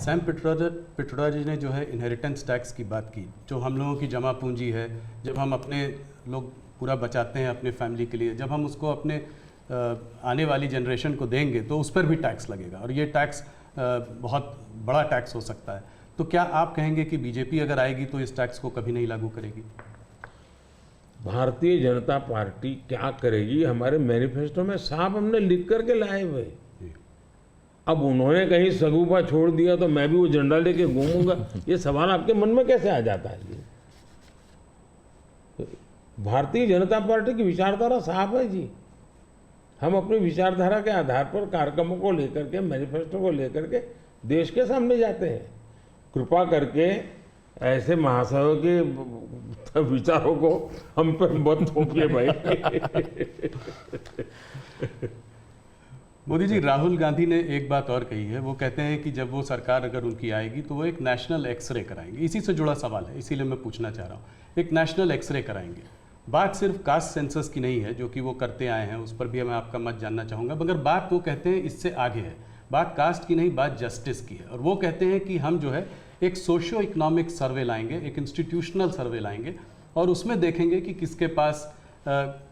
Sam Pitroda जी ने जो है इनहेरिटेंस टैक्स की बात की, जो हम लोगों की जमा पूंजी है, जब हम अपने लोग पूरा बचाते हैं अपने फैमिली के लिए, जब हम उसको अपने आने वाली जनरेशन को देंगे तो उस पर भी टैक्स लगेगा और ये टैक्स बहुत बड़ा टैक्स हो सकता है। तो क्या आप कहेंगे कि बीजेपी अगर आएगी तो इस टैक्स को कभी नहीं लागू करेगी? भारतीय जनता पार्टी क्या करेगी, हमारे मैनिफेस्टो में साफ हमने लिख करके लाए हुए। अब उन्होंने कहीं सगुफा छोड़ दिया तो मैं भी वो झंडा लेके घूमूंगा, ये सवाल आपके मन में कैसे आ जाता है जी? भारतीय जनता पार्टी की विचारधारा साफ है जी। हम अपनी विचारधारा के आधार पर कार्यक्रमों को लेकर के, मैनिफेस्टो को लेकर के देश के सामने जाते हैं। कृपा करके ऐसे महाशयों के विचारों को हम पर मत थोपिए भाई। मोदी जी, राहुल गांधी ने एक बात और कही है, वो कहते हैं कि जब वो सरकार अगर उनकी आएगी तो वो एक नेशनल एक्सरे कराएंगे। इसी से जुड़ा सवाल है, इसीलिए मैं पूछना चाह रहा हूँ, एक नेशनल एक्सरे कराएंगे। बात सिर्फ कास्ट सेंसस की नहीं है जो कि वो करते आए हैं, उस पर भी मैं आपका मत जानना चाहूँगा, मगर बात वो कहते हैं इससे आगे है। बात कास्ट की नहीं, बात जस्टिस की है। और वो कहते हैं कि हम जो है एक सोशियो इकोनॉमिक सर्वे लाएंगे, एक इंस्टीट्यूशनल सर्वे लाएंगे और उसमें देखेंगे कि किसके पास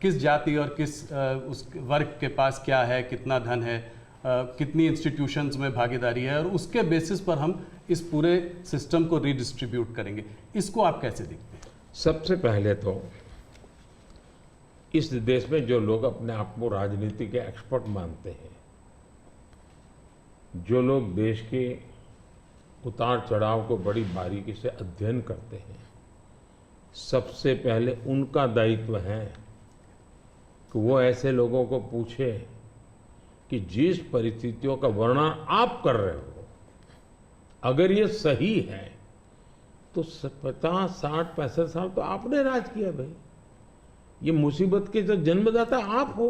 किस जाति और किस उस वर्ग के पास क्या है, कितना धन है, कितनी इंस्टीट्यूशंस में भागीदारी है, और उसके बेसिस पर हम इस पूरे सिस्टम को रीडिस्ट्रीब्यूट करेंगे। इसको आप कैसे देखते हैं? सबसे पहले तो इस देश में जो लोग अपने आप को राजनीति के एक्सपर्ट मानते हैं, जो लोग देश के उतार चढ़ाव को बड़ी बारीकी से अध्ययन करते हैं, सबसे पहले उनका दायित्व है कि वो ऐसे लोगों को पूछे कि जिस परिस्थितियों का वर्णन आप कर रहे हो, अगर ये सही है तो 50, 60, 65 साल तो आपने राज किया भाई। ये मुसीबत के जो जन्मदाता आप हो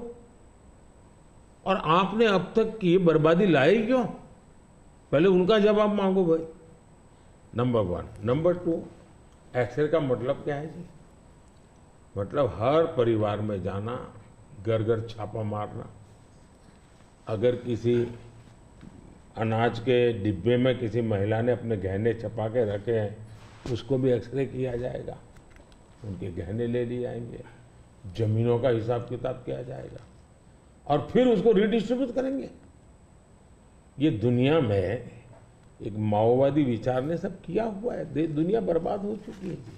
और आपने अब तक की बर्बादी लाई क्यों? पहले उनका जवाब मांगो भाई, नंबर 1। नंबर 2, एक्सरे का मतलब क्या है जी? मतलब हर परिवार में जाना, घर घर छापा मारना, अगर किसी अनाज के डिब्बे में किसी महिला ने अपने गहने छपा के रखे हैं उसको भी एक्सरे किया जाएगा, उनके गहने ले लिए जाएंगे, जमीनों का हिसाब किताब किया जाएगा और फिर उसको रिडिस्ट्रीब्यूट करेंगे। ये दुनिया में एक माओवादी विचार ने सब किया हुआ है, दुनिया बर्बाद हो चुकी है जी।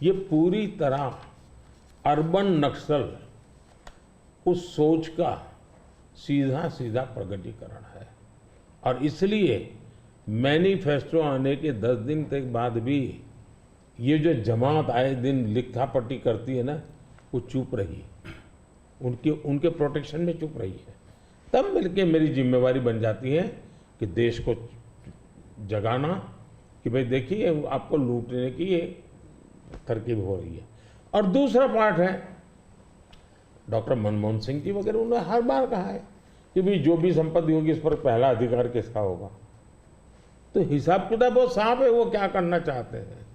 ये पूरी तरह अर्बन नक्सल उस सोच का सीधा सीधा प्रकटीकरण है और इसलिए मैनिफेस्टो आने के 10 दिन तक बाद भी ये जो जमात आए दिन लिखापट्टी करती है ना, वो चुप रही, उनके प्रोटेक्शन में चुप रही है। तब मिलके मेरी जिम्मेवारी बन जाती है कि देश को जगाना कि भाई देखिए आपको लूटने की ये तरकीब हो रही है। और दूसरा पार्ट है, डॉक्टर मनमोहन सिंह जी वगैरह उन्होंने हर बार कहा है कि भाई जो भी संपत्ति होगी इस पर पहला अधिकार किसका होगा। तो हिसाब किताब बहुत साफ है, वो क्या करना चाहते हैं।